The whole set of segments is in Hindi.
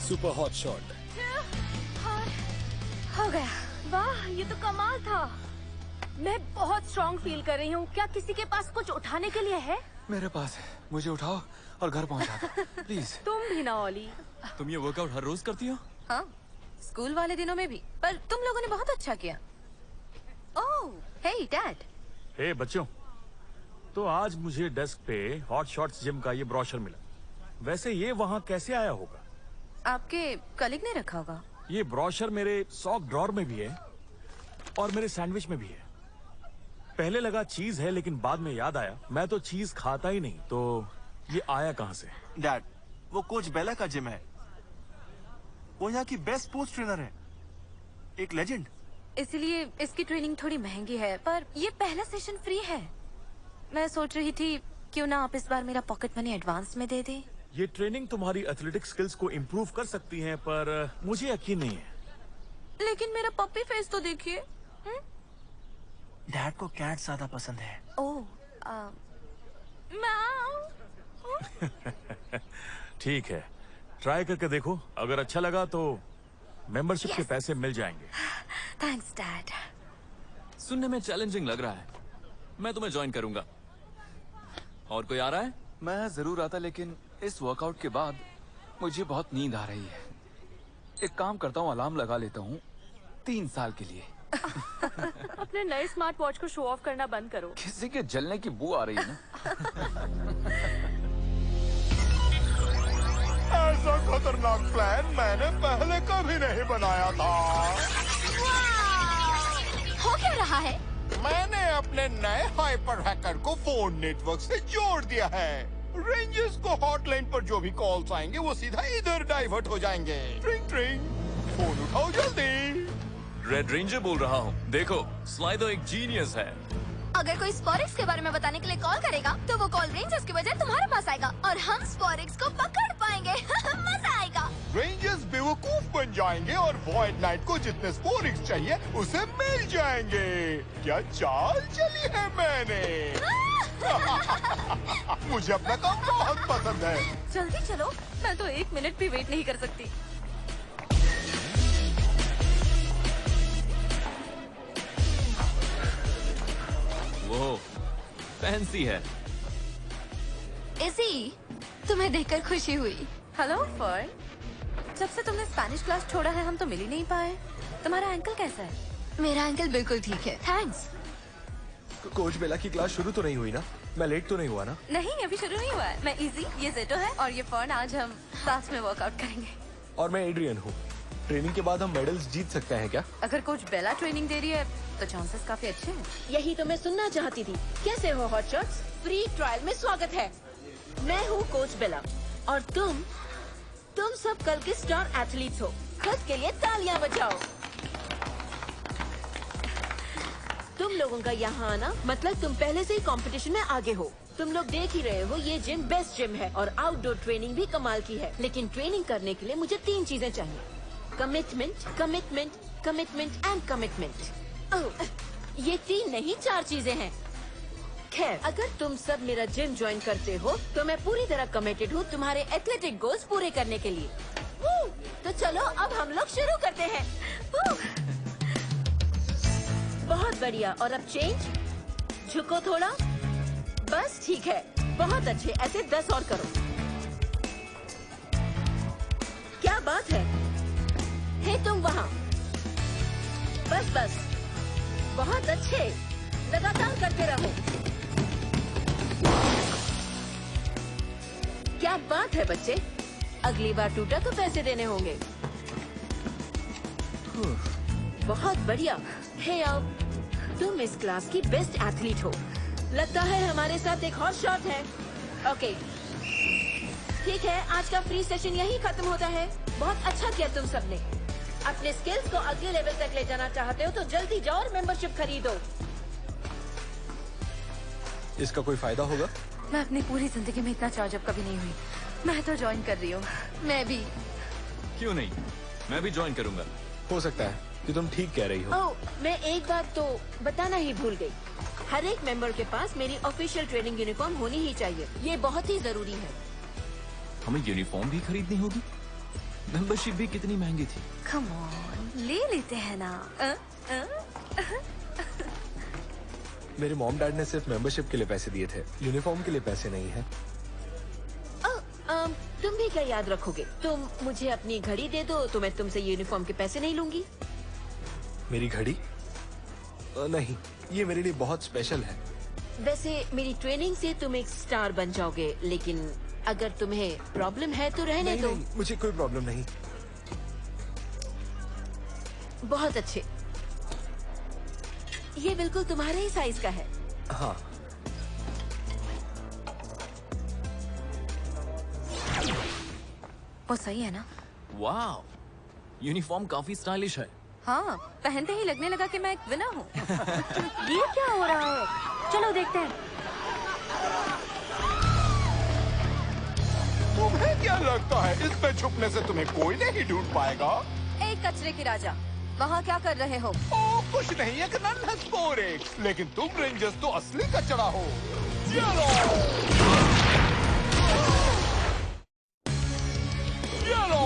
Super hot shot. हो गया। वाह, ये तो कमाल था। मैं बहुत स्ट्रॉन्ग फील कर रही हूँ। क्या किसी के पास कुछ उठाने के लिए है? मेरे पास है, मुझे उठाओ और घर पहुंचा दो प्लीज। तुम भी ना ओली। तुम ये वर्कआउट हर रोज करती हो? हाँ, स्कूल वाले दिनों में भी। पर तुम लोगों ने बहुत अच्छा किया। ओह, हे डैड। हे बच्चों, तो आज मुझे डेस्क पे हॉट शॉट्स जिम का ये ब्रोशर मिला। वैसे ये वहाँ कैसे आया होगा? आपके कलीग ने रखा होगा। ये ब्रोशर मेरे सॉक ड्रॉर में भी है और मेरे सैंडविच में भी है। पहले लगा चीज है, लेकिन बाद में याद आया मैं तो चीज खाता ही नहीं, तो ये आया कहाँ से? डैड, वो कोच बेला का जिम है। वो यहाँ की बेस्ट स्पोर्ट्स ट्रेनर है, एक लेजेंड। इसलिए इसकी ट्रेनिंग थोड़ी महंगी है, पर ये पहला सेशन फ्री है। मैं सोच रही थी क्यों ना आप इस बार मेरा पॉकेट मनी एडवांस में दे दें। ये ट्रेनिंग तुम्हारी एथलेटिक स्किल्स को इम्प्रूव कर सकती है, पर मुझे यकीन नहीं है। लेकिन मेरा पप्पी फेस तो देखिए। डैड को कैट ज्यादा पसंद है। ओह, ठीक है, ट्राई करके देखो। अगर अच्छा लगा तो मेंबरशिप के पैसे मिल जाएंगे। Thanks dad. सुनने में चैलेंजिंग लग रहा है। मैं तुम्हें ज्वाइन करूंगा। और कोई आ रहा है? मैं जरूर आता, लेकिन इस वर्कआउट के बाद मुझे बहुत नींद आ रही है। एक काम करता हूँ, अलार्म लगा लेता हूँ 3 साल के लिए। अपने नए स्मार्ट वॉच को शो ऑफ करना बंद करो। किसी के जलने की बू आ रही है ना। ऐसा खतरनाक प्लान मैंने पहले कभी नहीं बनाया था। हो क्या रहा है? मैंने अपने नए हाइपर हैकर को फोन नेटवर्क से जोड़ दिया है। रेंजर्स को हॉटलाइन पर जो भी कॉल्स आएंगे वो सीधा इधर डाइवर्ट हो जाएंगे। ट्रिंग ट्रिंग, फोन उठाओ जल्दी। रेड रेंजर बोल रहा हूँ। देखो, स्लाइडो एक जीनियस है। अगर कोई स्पॉरिक्स के बारे में बताने के लिए कॉल करेगा तो वो कॉल रेंजर्स के बजाय तुम्हारे पास आएगा और हम स्पॉरिक्स को पकड़ पाएंगे। मजा आएगा। रेंजर्स बेवकूफ बन जाएंगे और वॉइड नाइट को जितने स्पोरिक्स चाहिए उसे मिल जाएंगे। क्या चाल चली है मैंने। मुझे अपना काम बहुत पसंद है। जल्दी चलो, मैं तो 1 मिनट भी वेट नहीं कर सकती। वो फैंसी है। इसी तुम्हें देखकर खुशी हुई। हेलो फर्न, जब से तुमने स्पेनिश क्लास छोड़ा है हम तो मिल ही नहीं पाए। तुम्हारा एंकल कैसा है? मेरा एंकल बिल्कुल ठीक है, थैंक्स। कोच बेला की क्लास शुरू तो नहीं हुई ना? मैं लेट तो नहीं हुआ ना? नहीं, अभी शुरू नहीं हुआ है। मैं इजी, ये जेटो है और ये फर्न। आज हम साथ में वर्कआउट करेंगे। और मैं एड्रियन हूँ। ट्रेनिंग के बाद हम मेडल्स जीत सकते हैं क्या? अगर कोच बेला ट्रेनिंग दे रही है तो चांसेस काफी अच्छे हैं। यही तो मैं सुनना चाहती थी। कैसे हो हॉट शॉट्स? फ्री ट्रायल में स्वागत है। मैं हूँ कोच बेला और तुम सब कल के स्टार एथलीट्स हो। खुद के लिए तालियां बजाओ। तुम लोगों का यहाँ आना मतलब तुम पहले से ही कंपटीशन में आगे हो। तुम लोग देख ही रहे हो, ये जिम बेस्ट जिम है और आउटडोर ट्रेनिंग भी कमाल की है। लेकिन ट्रेनिंग करने के लिए मुझे 3 चीजें चाहिए: commitment, commitment, commitment and commitment. Oh, ये 3 नहीं 4 चीजें हैं। खैर, अगर तुम सब मेरा जिम ज्वाइन करते हो तो मैं पूरी तरह कमिटेड हूँ तुम्हारे एथलेटिक गोल्स पूरे करने के लिए। तो चलो अब हम लोग शुरू करते हैं। बहुत बढ़िया। और अब चेंज। झुको थोड़ा। बस ठीक है, बहुत अच्छे। ऐसे 10 और करो। क्या बात है। हे तुम वहाँ। बस बस, बहुत अच्छे। लगातार करते रहो। क्या बात है बच्चे। अगली बार टूटा तो पैसे देने होंगे। बहुत बढ़िया। हे आओ, तुम इस क्लास की बेस्ट एथलीट हो। लगता है हमारे साथ एक हॉट शॉट है। ओके ठीक है, आज का फ्री सेशन यही खत्म होता है। बहुत अच्छा किया तुम सबने। अपने स्किल्स को अगले लेवल तक ले जाना चाहते हो तो जल्दी जाओ और मेंबरशिप खरीदो। इसका कोई फायदा होगा? मैं अपनी पूरी जिंदगी में इतना चार्जअप कभी नहीं हुई। मैं तो ज्वाइन कर रही हूँ। मैं भी। क्यों नहीं, मैं भी ज्वाइन करूंगा। हो सकता है कि तुम ठीक कह रही हो। ओह, मैं एक बात तो बताना ही भूल गई। हर एक मेंबर के पास मेरी ऑफिशियल ट्रेनिंग यूनिफॉर्म होनी ही चाहिए। ये बहुत ही जरूरी है। हमें यूनिफॉर्म भी खरीदनी होगी? मेंबरशिप भी कितनी महंगी थी। कम ऑन, ले लेते हैं ना। मेरे मॉम डैड ने सिर्फ मेंबरशिप के लिए पैसे दिए थे, यूनिफॉर्म के लिए पैसे नहीं है। तुम भी क्या याद रखोगे? तुम मुझे अपनी घड़ी दे दो तो मैं तुमसे यूनिफॉर्म के पैसे नहीं लूंगी। मेरी घड़ी? नहीं, ये मेरे लिए बहुत स्पेशल है। वैसे मेरी ट्रेनिंग से तुम एक स्टार बन जाओगे, लेकिन अगर तुम्हें प्रॉब्लम है तो रहने नहीं, दो। नहीं, मुझे कोई प्रॉब्लम नहीं। बहुत अच्छे, ये बिल्कुल तुम्हारे ही साइज का है। हाँ। वो सही है ना? वाह, यूनिफॉर्म काफी स्टाइलिश है। हाँ, पहनते ही लगने लगा कि मैं एक विनर हूँ। ये क्या हो रहा है? चलो देखते हैं। तुम्हें क्या लगता है इसमें छुपने से तुम्हें कोई नहीं ढूंढ पाएगा? एक कचरे की राजा, वहाँ क्या कर रहे हो? ओ, कुछ नहीं, एक नन्हा स्पोरेक्स। लेकिन तुम रेंजर्स तो असली कचरा हो। चलो चलो।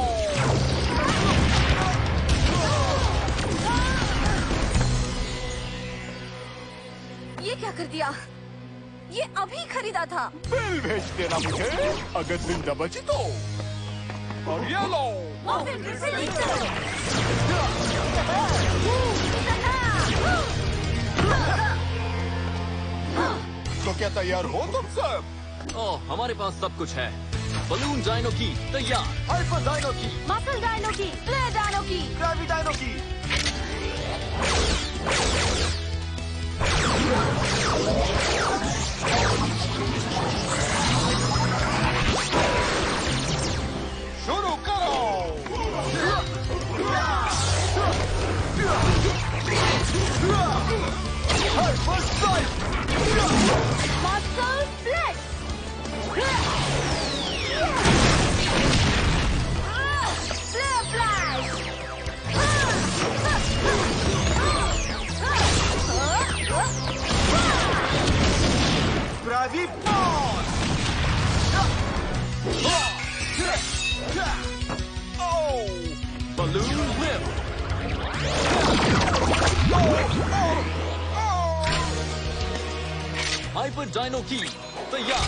ये क्या कर दिया? ये अभी खरीदा था। बिल भेज देना मुझे अगर जिंदा बची तो। और ये लो। तो क्या तैयार हो तुम सब? ओह, हमारे पास सब कुछ है। बलून डायनो की तैयार, hyper dino key, muscle dino key, flare dino key, gravy dino key. शुरू करो। Hyper strike, muscle flex, flare flash, gravy ball. Balloon whip, hyper dino key तैयार,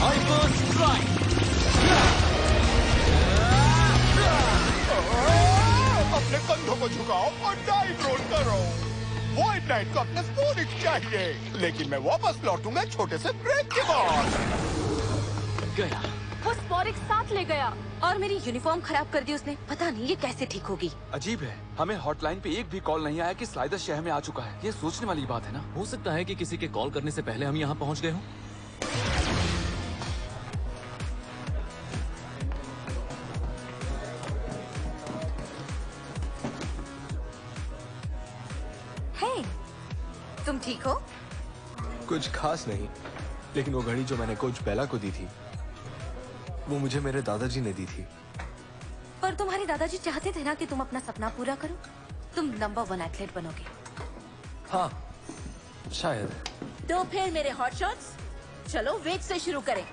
हाइपर स्ट्राइक, अपने कंधों को झुकाओ और डाइव रोल करो। व्हाइट नाइट को अपने स्पोनिक्स चाहिए, लेकिन मैं वापस लौटूंगा छोटे से ब्रेक के बाद। गया। वो स्पोरिक्स साथ ले गया। और मेरी यूनिफॉर्म खराब कर दी उसने। पता नहीं ये कैसे ठीक होगी। अजीब है, हमें हॉटलाइन पे एक भी कॉल नहीं आया कि स्लाइडर शहर में आ चुका है। ये सोचने वाली बात है ना। हो सकता है कि किसी के कॉल करने से पहले हम यहाँ पहुँच गए हों। हे, तुम ठीक हो? कुछ खास नहीं, लेकिन वो घड़ी जो मैंने कोच बेला को दी थी, वो मुझे मेरे दादाजी ने दी थी। पर तुम्हारे दादाजी चाहते थे ना कि तुम अपना सपना पूरा करो। तुम नंबर 1 एथलीट बनोगे। हाँ, शायद। तो फिर मेरे हॉट शॉट्स, चलो वेट से शुरू करें।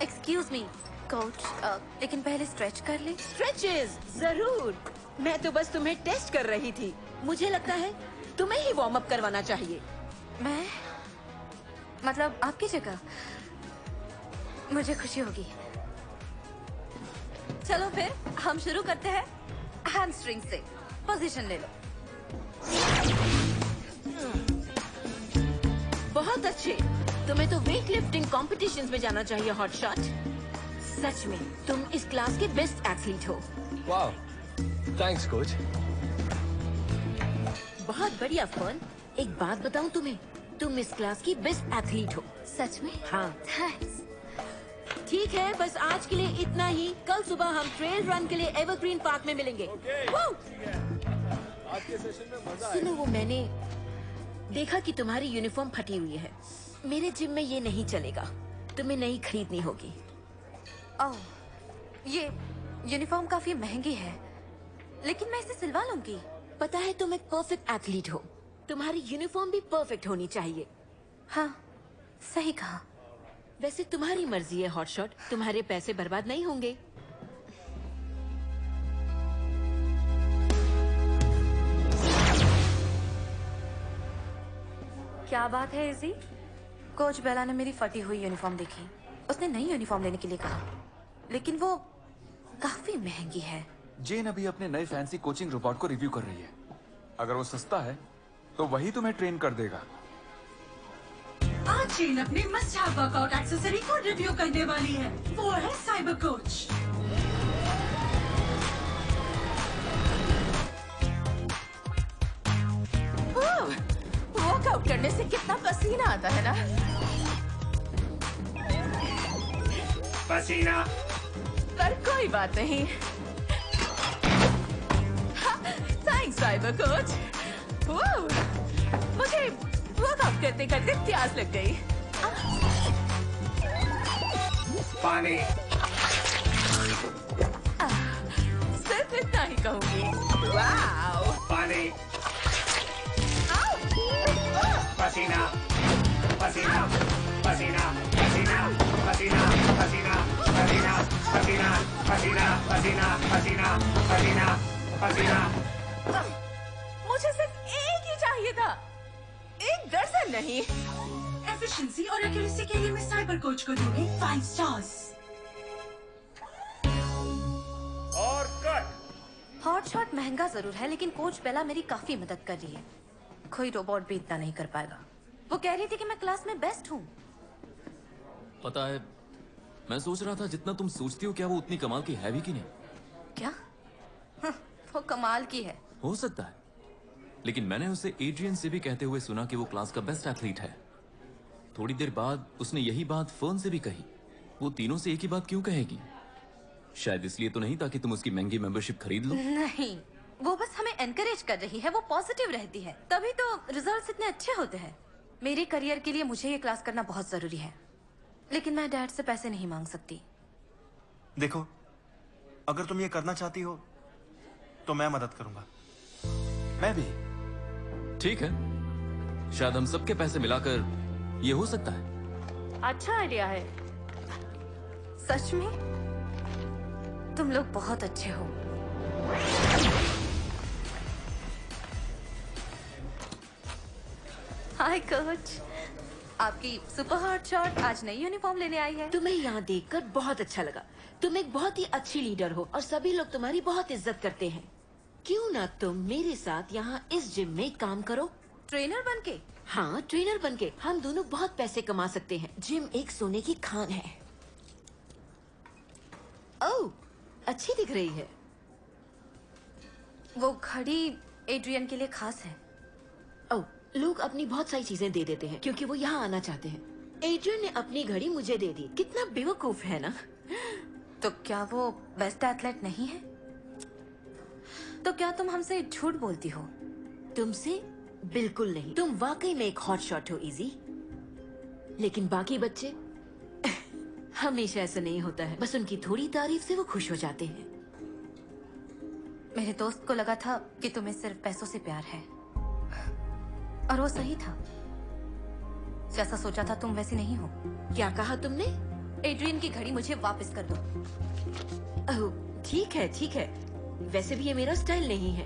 एक्सक्यूज मी कोच, लेकिन पहले स्ट्रेच कर ले। स्ट्रेचेस जरूर। मैं तो बस तुम्हें टेस्ट कर रही थी। मुझे लगता है तुम्हें ही वार्म अप करवाना चाहिए। मैं मतलब आपकी जगह? मुझे खुशी होगी। चलो फिर हम शुरू करते हैं। हैमस्ट्रिंग से पोजीशन ले लो। बहुत अच्छे। तुम्हें तो वेट लिफ्टिंग कॉम्पिटिशन्स में जाना चाहिए हॉट शॉट। सच में तुम इस क्लास के बेस्ट एथलीट हो। वाह, थैंक्स कोच। बहुत बढ़िया फन। एक बात बताऊं तुम्हें, तुम इस क्लास की बेस्ट एथलीट हो। सच में? हाँ। थैंक्स। ठीक है, बस आज के लिए इतना ही। कल सुबह हम ट्रेल रन के लिए एवरग्रीन पार्क में मिलेंगे। आज के सेशन में मजा सुनो, वो मैंने देखा कि तुम्हारी यूनिफॉर्म फटी हुई है। मेरे जिम में ये नहीं चलेगा, तुम्हें नई खरीदनी होगी। ओह, ये यूनिफॉर्म काफी महंगी है, लेकिन मैं इसे सिलवा लूंगी। पता है तुम एक परफेक्ट एथलीट हो, तुम्हारी यूनिफॉर्म भी परफेक्ट होनी चाहिए। हाँ, सही कहा। वैसे तुम्हारी मर्जी है हॉटशॉट, तुम्हारे पैसे बर्बाद नहीं होंगे। क्या बात है इजी? कोच बेला ने मेरी फटी हुई यूनिफॉर्म देखी। उसने नई यूनिफॉर्म लेने के लिए कहा, लेकिन वो काफी महंगी है। जेन अभी अपने नए फैंसी कोचिंग रोबोट को रिव्यू कर रही है। अगर वो सस्ता है तो वही तुम्हें ट्रेन कर देगा। आज जेन अपने मस्ट हैव वर्कआउट एक्सेसरी को रिव्यू करने वाली है। वो है साइबर कोच। वर्कआउट करने से कितना पसीना आता है ना। पसीना पर कोई बात नहीं। Thanks cyber coach. मुझे वर्कआउट करते करते प्यास लग गई। पानी सिर्फ इतना ही कहूंगी। वाओ पानी पसीना पसीना पसीना पसीना पसीना पसीना पसीना पसीना पसीना पसीना पसीना पसीना पसीना। मुझे सिर्फ एक ही चाहिए था, एक दर्जन नहीं। एफिशिएंसी और एक्यूरेसी के लिए मैं साइबर कोच को दूंगी 5 स्टार्स। और कट। हॉटशॉट महंगा जरूर है, लेकिन कोच बेला मेरी काफी मदद कर रही है। कोई रोबोट भी इतना नहीं कर पाएगा। वो कह रही थी कि मैं क्लास में बेस्ट हूँ। पता है, मैं सोच रहा था जितना तुम सोचती हो क्या वो उतनी कमाल की है भी कि नहीं। क्या? वो कमाल की है। हो सकता है, लेकिन मैंने उसे एड्रियन से भी कहते हुए सुना कि वो क्लास का बेस्ट एथलीट है। थोड़ी देर बाद उसने यही बात फर्न से भी कही। वो तीनों से एक ही बात क्यों कहेगी? शायद इसलिए तो नहीं ताकि तुम उसकी महंगी मेंबरशिप खरीद लो। नहीं, वो बस हमें एनकरेज कर रही है। वो पॉजिटिव रहती है, तभी तो रिजल्ट्स इतने अच्छे होते हैं। मेरे करियर के लिए मुझे ये क्लास करना बहुत जरूरी है, लेकिन मैं डैड से पैसे नहीं मांग सकती। देखो, अगर तुम ये करना चाहती हो तो मैं मदद करूंगा। मैं भी। ठीक है, शायद हम सबके पैसे मिलाकर ये हो सकता है। अच्छा आइडिया है। सच में तुम लोग बहुत अच्छे हो। हाय कोच, आपकी सुपर हॉट शॉट आज नई यूनिफॉर्म लेने आई है। तुम्हें यहाँ देखकर बहुत अच्छा लगा। तुम एक बहुत ही अच्छी लीडर हो और सभी लोग तुम्हारी बहुत इज्जत करते हैं। क्यों ना तुम मेरे साथ यहाँ इस जिम में काम करो? ट्रेनर बनके? हाँ, ट्रेनर बनके हम दोनों बहुत पैसे कमा सकते हैं। जिम एक सोने की खान है। ओह, अच्छी दिख रही है। वो घड़ी एड्रियन के लिए खास है। ओह, लोग अपनी बहुत सारी चीजें दे देते हैं क्योंकि वो यहाँ आना चाहते हैं। एड्रियन ने अपनी घड़ी मुझे दे दी। कितना बेवकूफ है ना? तो क्या वो बेस्ट एथलीट नहीं है? तो क्या तुम हमसे झूठ बोलती हो? तुमसे बिल्कुल नहीं। तुम वाकई में एक हॉट शॉट हो इजी, लेकिन बाकी बच्चे हमेशा ऐसा नहीं होता है। बस उनकी थोड़ी तारीफ से वो खुश हो जाते हैं। मेरे दोस्त को लगा था कि तुम्हें सिर्फ पैसों से प्यार है, और वो सही था। जैसा सोचा था तुम वैसी नहीं हो। क्या कहा तुमने? एड्रियन की घड़ी मुझे वापस कर दो। ओह, ठीक है ठीक है। वैसे भी ये मेरा स्टाइल नहीं है।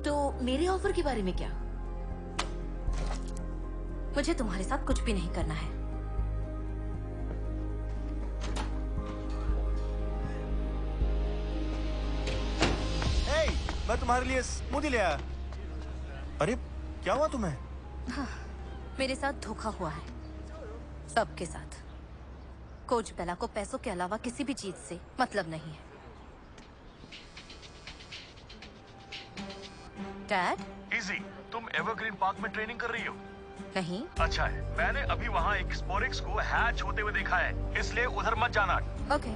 तो मेरे ऑफर के बारे में क्या? मुझे तुम्हारे साथ कुछ भी नहीं करना है। मैं तुम्हारे लिए स्मूदी ले आया। अरे क्या हुआ तुम्हें? हाँ, मेरे साथ धोखा हुआ है, सबके साथ। कोच बेला को पैसों के अलावा किसी भी चीज से मतलब नहीं है। डैड? इजी, तुम एवरग्रीन पार्क में ट्रेनिंग कर रही हो? नहीं। अच्छा है, मैंने अभी वहाँ एक स्पोरिक्स को हैच होते हुए देखा है, इसलिए उधर मत जाना। ओके,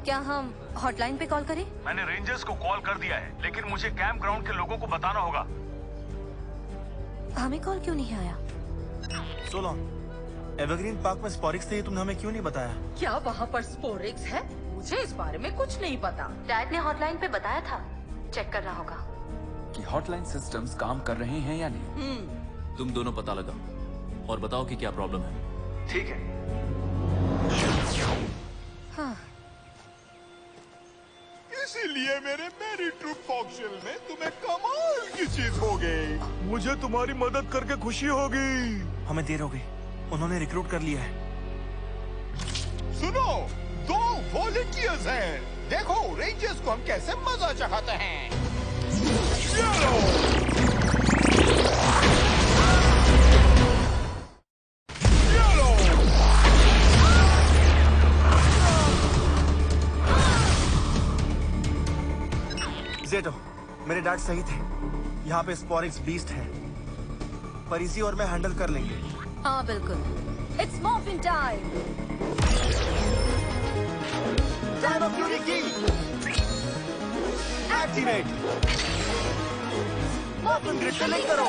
क्या हम हॉटलाइन पे कॉल करें? मैंने रेंजर्स को कॉल कर दिया है, लेकिन मुझे कैंप ग्राउंड के लोगों को बताना होगा। हमें कॉल क्यों नहीं आया? सोलो, एवरग्रीन पार्क में स्पोरिक्स थे, तुमने हमें क्यों नहीं बताया? क्या वहाँ पर स्पोरिक्स है? मुझे इस बारे में कुछ नहीं पता। डैड ने हॉटलाइन पे बताया था, चेक करना होगा। कि हॉटलाइन सिस्टम्स काम कर रहे हैं या नहीं। तुम दोनों पता लगाओ और बताओ कि क्या प्रॉब्लम है। ठीक है। हाँ। इसीलिए मेरे मेरी ट्रूप फॉक्शियल में तुम्हें कमाल की चीज हो गई। मुझे तुम्हारी मदद करके खुशी होगी। हमें देर हो गई, उन्होंने रिक्रूट कर लिया है। सुनो, 2 वॉलंटियर्स हैं। देखो रेंजर्स को हम कैसे मजा चखाते हैं। चलो। जेटो, मेरे डैड सही थे। यहाँ पे स्पोरिक्स बीस्ट है, पर इसी और मैं हैंडल कर लेंगे। हाँ बिल्कुल। It's morphin time. Dino fury key activate. Morphin grid connect करो।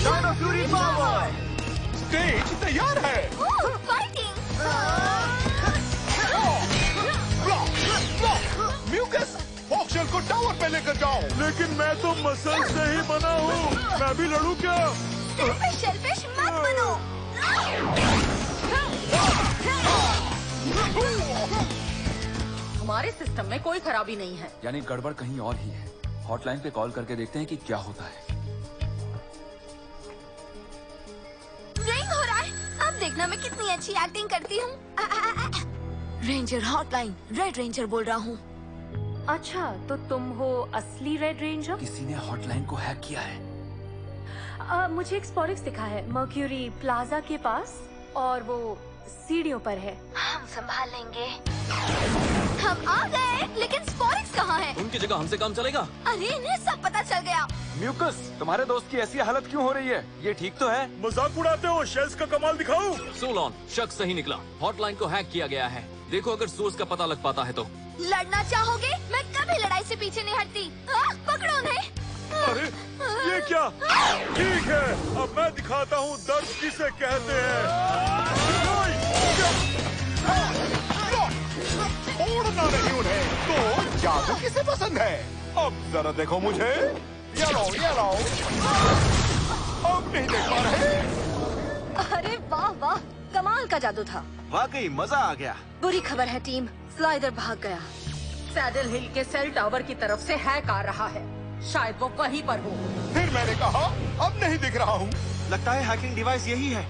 Dino fury power. स्टेज तैयार है। फाइटिंग। म्यूकस, फॉक्शियल को टावर पे लेकर जाओ। लेकिन मैं तो मसल से ही बना हूँ, मैं भी लड़ूं क्या? शेलफिश मत बनो। हमारे सिस्टम में कोई खराबी नहीं है। यानी गड़बड़ कहीं और ही है। हॉटलाइन पे कॉल करके देखते हैं कि क्या होता है। रिंग हो रहा है। अब देखना मैं कितनी अच्छी एक्टिंग करती हूँ। रेंजर हॉटलाइन, रेड रेंजर बोल रहा हूँ। अच्छा, तो तुम हो असली रेड रेंजर? किसी ने हॉटलाइन को हैक किया है। मुझे एक स्पोरिक्स दिखा है मर्क्यूरी प्लाजा के पास, और वो सीढ़ियों पर है। हम संभाल लेंगे। हम आ गए, लेकिन स्पोरिक्स कहाँ है? उनकी जगह हमसे काम चलेगा? अरे इन्हें सब पता चल गया। म्यूकस, तुम्हारे दोस्त की ऐसी हालत क्यों हो रही है? ये ठीक तो है? मजाक उड़ाते हो? शेल्स का कमाल दिखाओ। सोलॉन, शक सही निकला। हॉटलाइन को हैक किया गया है। देखो अगर सोर्स का पता लग पाता है तो। लड़ना चाहोगे? मैं कभी लड़ाई से पीछे नहीं हटती। पकड़ो उन्हें। अरे ये क्या? ठीक है, अब मैं दिखाता हूँ दर्द किसे कहते हैं। छोड़ना नहीं उन्हें। तो जादू किसे पसंद है? अब जरा देखो मुझे। ये लो, ये लो। अब नहीं देख पा रहे? अरे वाह वाह, कमाल का जादू था। वाकई मजा आ गया। बुरी खबर है टीम, स्लाइडर भाग गया। सैडल हिल के सेल टावर की तरफ से हैक आ रहा है। शायद वो वहीं पर हो। फिर मैंने कहा अब नहीं दिख रहा हूँ। लगता है हैकिंग डिवाइस यही है।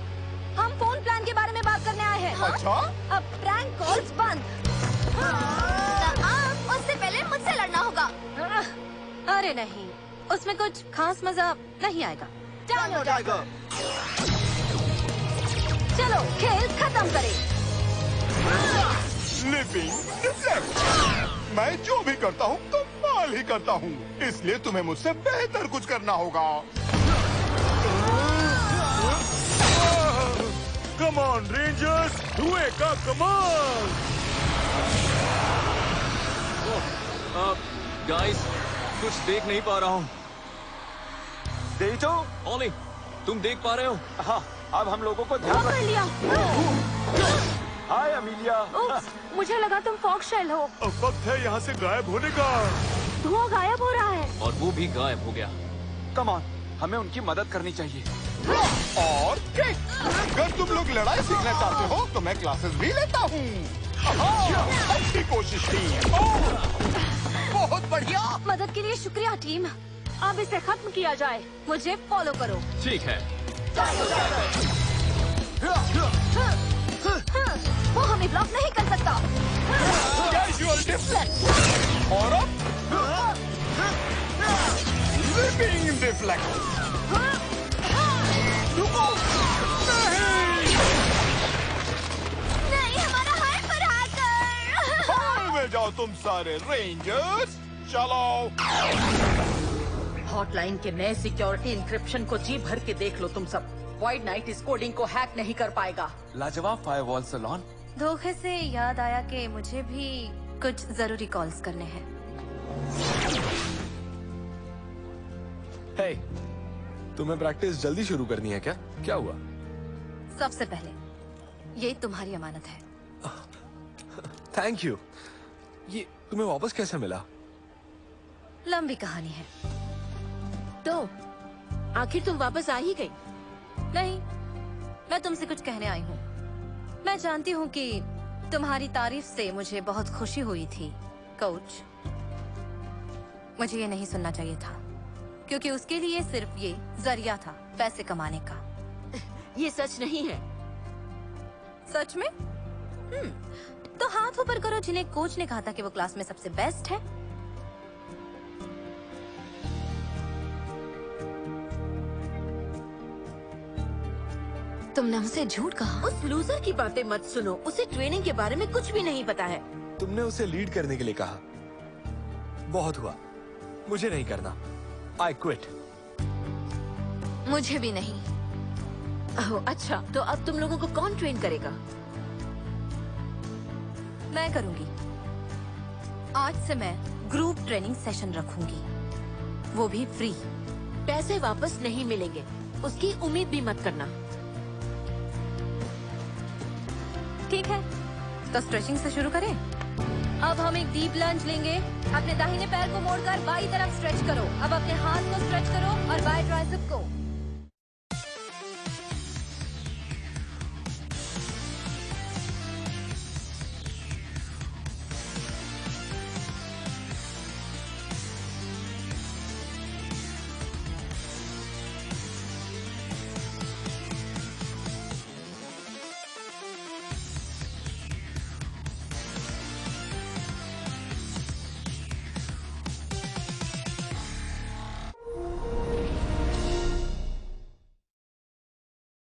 हम फोन प्लान के बारे में बात करने आए हैं। अच्छा? अब प्रैंक कॉल्स बंद। उससे पहले मुझसे लड़ना होगा। अरे नहीं, उसमें कुछ खास मजा नहीं आएगा। टाइगर। चलो खेल खत्म करें। Slipping deflect. मैं जो भी करता हूँ कमाल ही करता हूँ, इसलिए तुम्हें मुझसे बेहतर कुछ करना होगा। कम ऑन रेंजर्स, धुएं का कमाल। गाइस, कुछ देख नहीं पा रहा हूँ। देतो? ओली, तुम देख पा रहे हो? हाँ, अब हम लोगों को ध्यान पकड़ लिया। हाय अमीलिया। उप्स, मुझे लगा तुम फॉक्सशेल हो। अब वक्त है यहाँ से गायब होने का। धुआं गायब हो रहा है। और वो भी गायब हो गया। कम ऑन, हमें उनकी मदद करनी चाहिए। और अगर तुम लोग लड़ाई सीखना चाहते हो तो मैं क्लासेस भी लेता हूँ। अच्छी कोशिश की। बहुत बढ़िया। मदद के लिए शुक्रिया टीम। अब इसे खत्म किया जाए। मुझे फॉलो करो। ठीक है। वो हमें ब्लॉक नहीं कर सकता। Casual deflect. और अब स्लिपिंग डिफ्लेक्ट। नहीं, हमारा हाइपर हैकर। बाहर में जाओ तुम सारे रेंजर्स। चलो। हॉटलाइन के नए सिक्योरिटी इंक्रिप्शन को जी भर के देख लो तुम सब। वाइड नाइट इस कोडिंग को हैक नहीं कर पाएगा। लाजवाब फायरवॉल सलोन। धोखे से याद आया कि मुझे भी कुछ जरूरी कॉल्स करने हैं। हे, तुम्हें प्रैक्टिस जल्दी शुरू करनी है क्या? क्या हुआ? सबसे पहले ये तुम्हारी अमानत है। Thank you. ये तुम्हें वापस कैसे मिला? लंबी कहानी है। तो आखिर तुम वापस आ ही गई? नहीं, मैं तुमसे कुछ कहने आई हूँ। मैं जानती हूँ कि तुम्हारी तारीफ से मुझे बहुत खुशी हुई थी, कोच। मुझे ये नहीं सुनना चाहिए था, क्योंकि उसके लिए सिर्फ ये जरिया था पैसे कमाने का। ये सच नहीं है। सच में? तो हाथ ऊपर करो जिन्हें कोच ने कहा था कि वो क्लास में सबसे बेस्ट है। तुमने हमसे झूठ कहा। उस लूजर की बातें मत सुनो, उसे ट्रेनिंग के बारे में कुछ भी नहीं पता है। तुमने उसे लीड करने के लिए कहा। बहुत हुआ, मुझे नहीं करना। I quit. मुझे भी नहीं। ओह, अच्छा, तो अब तुम लोगों को कौन ट्रेन करेगा? मैं करूंगी। आज से मैं ग्रुप ट्रेनिंग सेशन रखूंगी, वो भी फ्री। पैसे वापस नहीं मिलेंगे, उसकी उम्मीद भी मत करना। ठीक है, तो स्ट्रेचिंग से शुरू करें। अब हम एक डीप लंज लेंगे। अपने दाहिने पैर को मोड़कर बाईं तरफ स्ट्रेच करो। अब अपने हाथ को स्ट्रेच करो और बाएं ट्राइसेप को।